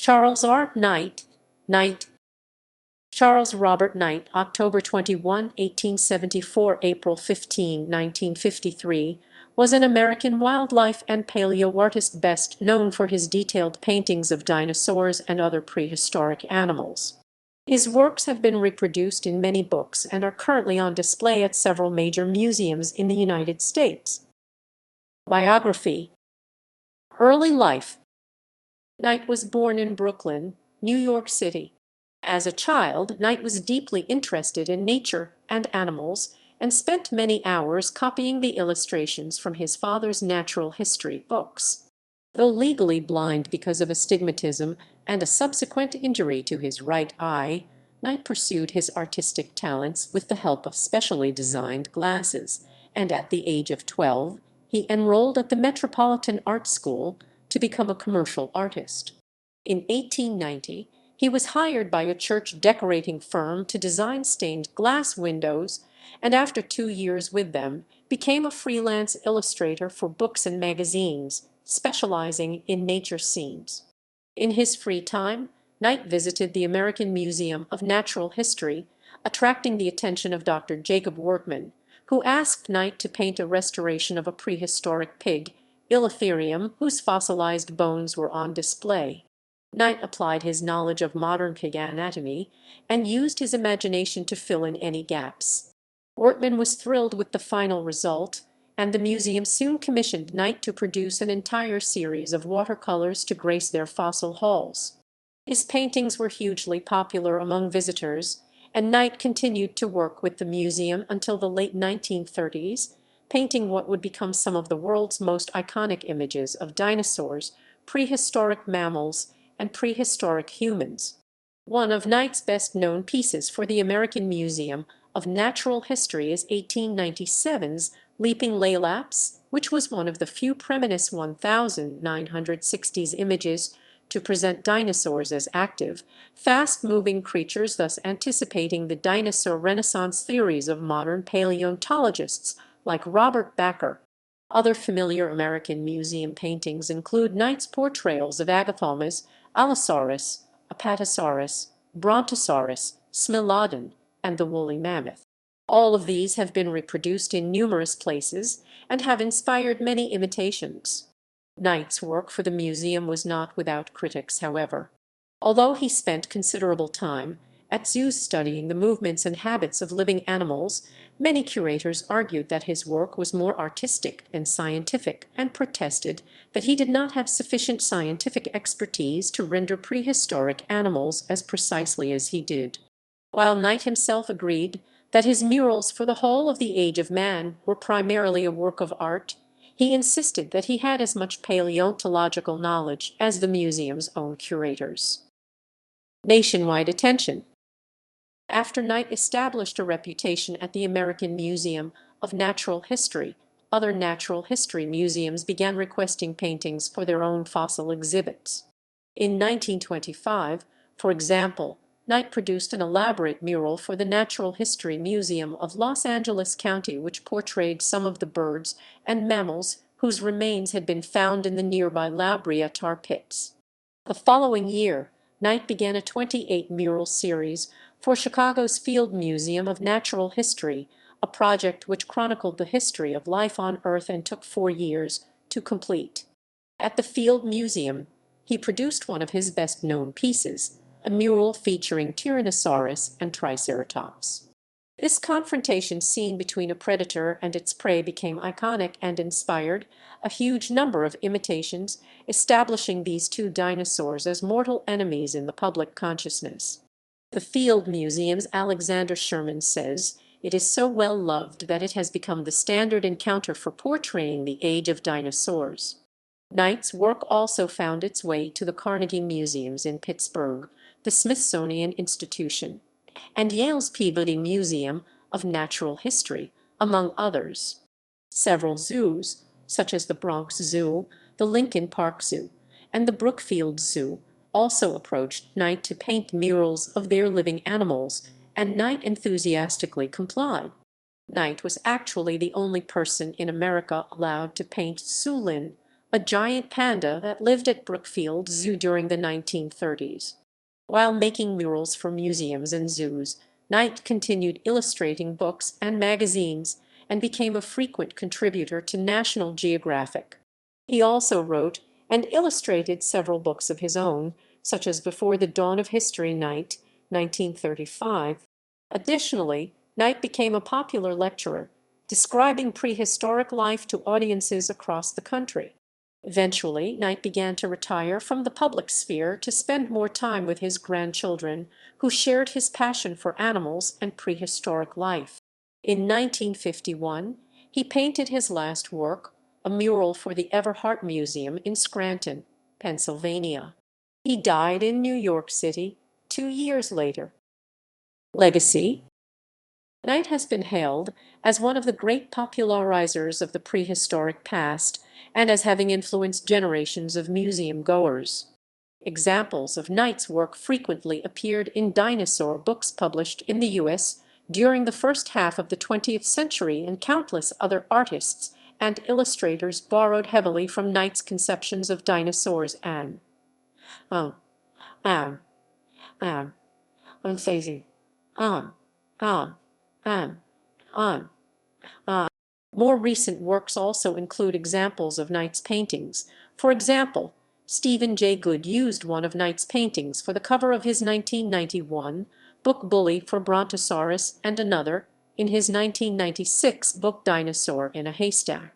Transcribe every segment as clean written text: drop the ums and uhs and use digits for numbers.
Charles R. Knight, Knight, Charles Robert Knight, October 21, 1874, April 15, 1953, was an American wildlife and paleoartist best known for his detailed paintings of dinosaurs and other prehistoric animals. His works have been reproduced in many books and are currently on display at several major museums in the United States. Biography. Early life. Knight was born in Brooklyn, New York City. As a child, Knight was deeply interested in nature and animals, and spent many hours copying the illustrations from his father's natural history books. Though legally blind because of astigmatism and a subsequent injury to his right eye, Knight pursued his artistic talents with the help of specially designed glasses, and at the age of 12, he enrolled at the Metropolitan Art School to become a commercial artist. In 1890, he was hired by a church decorating firm to design stained glass windows, and after 2 years with them, became a freelance illustrator for books and magazines, specializing in nature scenes. In his free time, Knight visited the American Museum of Natural History, attracting the attention of Dr. Jacob Workman, who asked Knight to paint a restoration of a prehistoric pig, Illitherium, whose fossilized bones were on display. Knight applied his knowledge of modern pig anatomy and used his imagination to fill in any gaps. Workman was thrilled with the final result, and the museum soon commissioned Knight to produce an entire series of watercolors to grace their fossil halls. His paintings were hugely popular among visitors, and Knight continued to work with the museum until the late 1930s, painting what would become some of the world's most iconic images of dinosaurs, prehistoric mammals, and prehistoric humans. One of Knight's best-known pieces for the American Museum of Natural History is 1897's Leaping Laelaps, which was one of the few Preminis 1960s images to present dinosaurs as active, fast-moving creatures, thus anticipating the dinosaur renaissance theories of modern paleontologists like Robert Bakker. Other familiar American museum paintings include Knight's portrayals of Agathornis, Allosaurus, Apatosaurus, Brontosaurus, Smilodon, and the woolly mammoth. All of these have been reproduced in numerous places and have inspired many imitations. Knight's work for the museum was not without critics, however. Although he spent considerable time at zoos studying the movements and habits of living animals, many curators argued that his work was more artistic than scientific and protested that he did not have sufficient scientific expertise to render prehistoric animals as precisely as he did. While Knight himself agreed that his murals for the whole of the Age of Man were primarily a work of art, he insisted that he had as much paleontological knowledge as the museum's own curators. Nationwide attention. After Knight established a reputation at the American Museum of Natural History, other natural history museums began requesting paintings for their own fossil exhibits. In 1925, for example, Knight produced an elaborate mural for the Natural History Museum of Los Angeles County which portrayed some of the birds and mammals whose remains had been found in the nearby La Brea tar pits. The following year, Knight began a 28-mural series for Chicago's Field Museum of Natural History, a project which chronicled the history of life on Earth and took 4 years to complete. At the Field Museum, he produced one of his best-known pieces, a mural featuring Tyrannosaurus and Triceratops. This confrontation scene between a predator and its prey became iconic and inspired a huge number of imitations, establishing these two dinosaurs as mortal enemies in the public consciousness. The Field Museum's Alexander Sherman says, "It is so well loved that it has become the standard encounter for portraying the age of dinosaurs." Knight's work also found its way to the Carnegie Museums in Pittsburgh, the Smithsonian Institution, and Yale's Peabody Museum of Natural History, among others. Several zoos, such as the Bronx Zoo, the Lincoln Park Zoo, and the Brookfield Zoo, also approached Knight to paint murals of their living animals, and Knight enthusiastically complied. Knight was actually the only person in America allowed to paint Sulin, a giant panda that lived at Brookfield Zoo during the 1930s. While making murals for museums and zoos, Knight continued illustrating books and magazines and became a frequent contributor to National Geographic. He also wrote and illustrated several books of his own, such as Before the Dawn of History Knight, 1935. Additionally, Knight became a popular lecturer, describing prehistoric life to audiences across the country. Eventually, Knight began to retire from the public sphere to spend more time with his grandchildren, who shared his passion for animals and prehistoric life. In 1951, he painted his last work, a mural for the Everhart Museum in Scranton, Pennsylvania. He died in New York City 2 years later. Legacy. Knight has been hailed as one of the great popularizers of the prehistoric past and as having influenced generations of museum goers. Examples of Knight's work frequently appeared in dinosaur books published in the U.S. during the first half of the 20th century, and countless other artists and illustrators borrowed heavily from Knight's conceptions of dinosaurs and um, um, um, unfazing, um, um, um, um. More recent works also include examples of Knight's paintings. For example, Stephen Jay Gould used one of Knight's paintings for the cover of his 1991 book Bully for Brontosaurus and another in his 1996 book Dinosaur in a Haystack.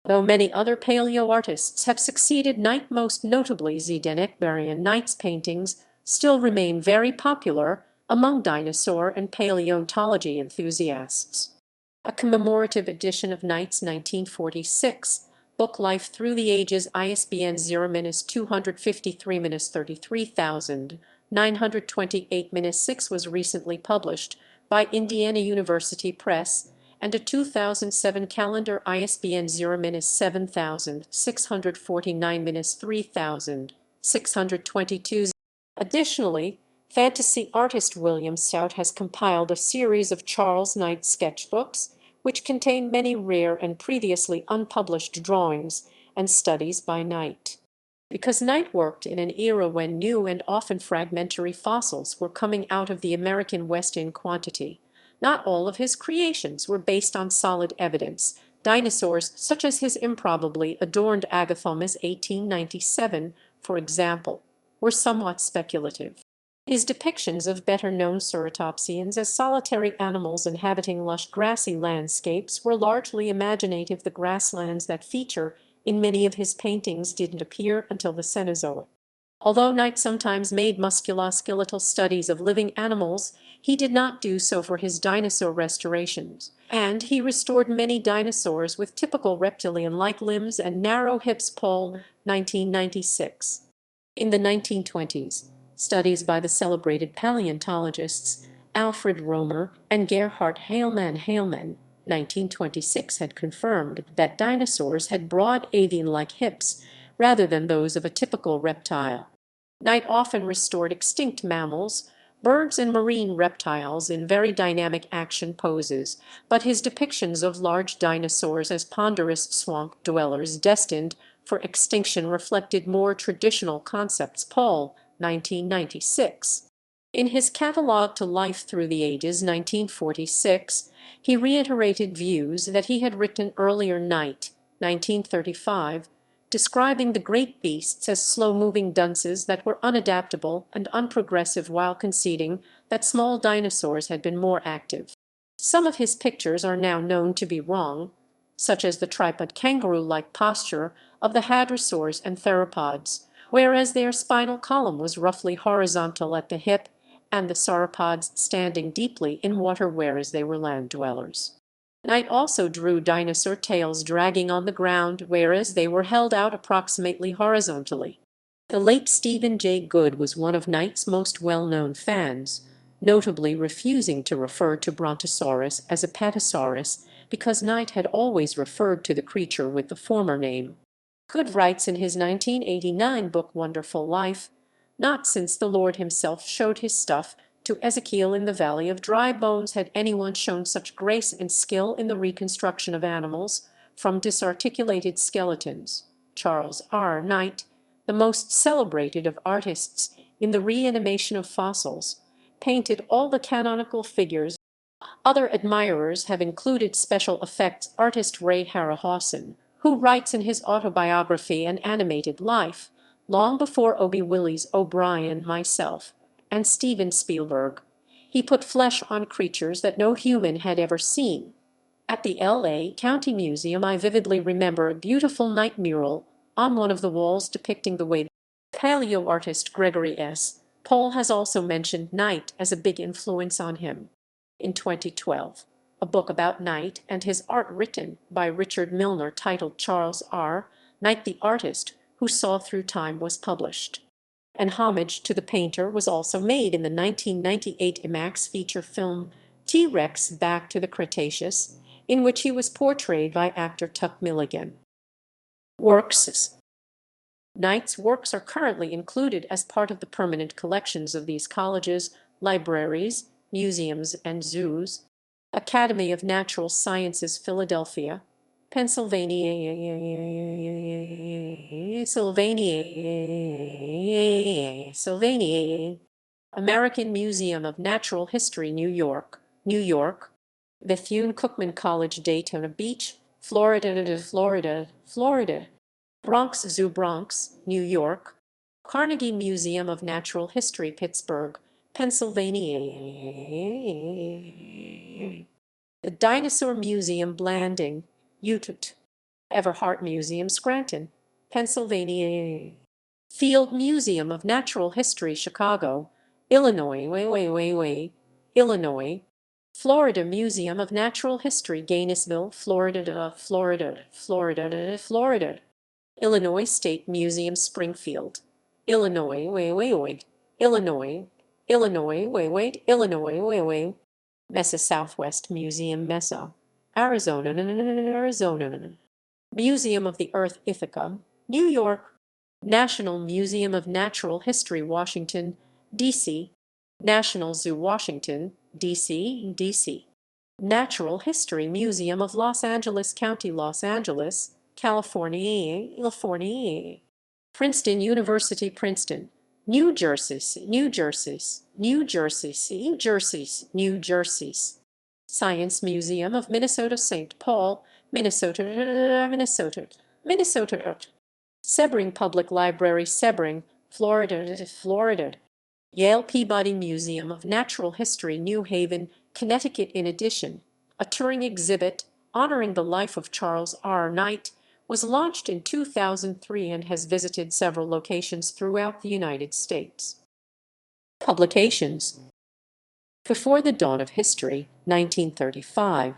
Though many other paleoartists have succeeded Knight, most notably Zdeněk Berian, Knight's paintings still remain very popular among dinosaur and paleontology enthusiasts. A commemorative edition of Knight's 1946 book Life Through the Ages, ISBN 0-253-33928-6, was recently published by Indiana University Press, and a 2007 calendar, ISBN 0-7649-3622. Additionally, fantasy artist William Stout has compiled a series of Charles Knight sketchbooks, which contain many rare and previously unpublished drawings and studies by Knight. Because Knight worked in an era when new and often fragmentary fossils were coming out of the American West in quantity, not all of his creations were based on solid evidence. Dinosaurs such as his improbably adorned Agathomys 1897, for example, were somewhat speculative. His depictions of better-known ceratopsians as solitary animals inhabiting lush grassy landscapes were largely imaginative. The grasslands that feature in many of his paintings didn't appear until the Cenozoic. Although Knight sometimes made musculoskeletal studies of living animals, he did not do so for his dinosaur restorations, and he restored many dinosaurs with typical reptilian-like limbs and narrow hips. Paul, 1996. In the 1920s, studies by the celebrated paleontologists Alfred Romer and Gerhard Heilmann 1926 had confirmed that dinosaurs had broad avian-like hips rather than those of a typical reptile. Knight often restored extinct mammals, birds, and marine reptiles in very dynamic action poses, but his depictions of large dinosaurs as ponderous swamp dwellers destined for extinction reflected more traditional concepts. Paul, 1996. In his Catalogue to Life Through the Ages, 1946, he reiterated views that he had written earlier. Knight, 1935, describing the great beasts as slow-moving dunces that were unadaptable and unprogressive, while conceding that small dinosaurs had been more active. Some of his pictures are now known to be wrong, such as the tripod kangaroo-like posture of the hadrosaurs and theropods, whereas their spinal column was roughly horizontal at the hip, and the sauropods standing deeply in water, whereas they were land dwellers. Knight also drew dinosaur tails dragging on the ground, whereas they were held out approximately horizontally. The late Stephen Jay Gould was one of Knight's most well-known fans, notably refusing to refer to Brontosaurus as a Patasaurus because Knight had always referred to the creature with the former name. Gould writes in his 1989 book Wonderful Life, "Not since the Lord himself showed his stuff to Ezekiel in the Valley of Dry Bones had anyone shown such grace and skill in the reconstruction of animals from disarticulated skeletons." Charles R. Knight, the most celebrated of artists in the reanimation of fossils, painted all the canonical figures. Other admirers have included special effects artist Ray Harryhausen, who writes in his autobiography An Animated Life, long before Obi Willies O'Brien, myself, and Steven Spielberg. He put flesh on creatures that no human had ever seen. At the L.A. County Museum, I vividly remember a beautiful Knight mural on one of the walls depicting the way paleoartist Gregory S. Pohl has also mentioned Knight as a big influence on him. In 2012, a book about Knight and his art written by Richard Milner titled Charles R. Knight the Artist Who Saw Through Time was published. An homage to the painter was also made in the 1998 IMAX feature film T-Rex Back to the Cretaceous, in which he was portrayed by actor Tuck Milligan. Works. Knight's works are currently included as part of the permanent collections of these colleges, libraries, museums, and zoos. Academy of Natural Sciences, Philadelphia, Pennsylvania, Sylvania, American Museum of Natural History, New York, New York, Bethune-Cookman College, Daytona Beach, Florida, Bronx Zoo, Bronx, New York, Carnegie Museum of Natural History, Pittsburgh, Pennsylvania, the Dinosaur Museum, Blanding, Utah, Everhart Museum, Scranton, Pennsylvania, Field Museum of Natural History, Chicago, Illinois, Illinois, Florida Museum of Natural History, Gainesville, Florida, Illinois State Museum, Springfield, Illinois, Illinois, Mesa Southwest Museum, Mesa, Arizona, Museum of the Earth, Ithaca, New York, National Museum of Natural History, Washington, D.C., National Zoo, Washington, D.C., Natural History Museum of Los Angeles County, Los Angeles, California, Princeton University, Princeton, New Jersey, Science Museum of Minnesota, St. Paul, Minnesota, Sebring Public Library, Sebring, Florida, Yale Peabody Museum of Natural History, New Haven, Connecticut. In addition, a touring exhibit honoring the life of Charles R. Knight was launched in 2003 and has visited several locations throughout the United States. Publications: Before the Dawn of History, 1935.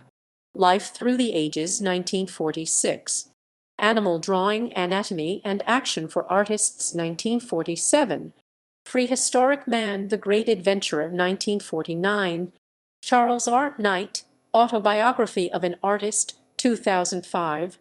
Life Through the Ages, 1946. Animal Drawing, Anatomy, and Action for Artists, 1947. Prehistoric Man, The Great Adventurer, 1949. Charles R. Knight, Autobiography of an Artist, 2005.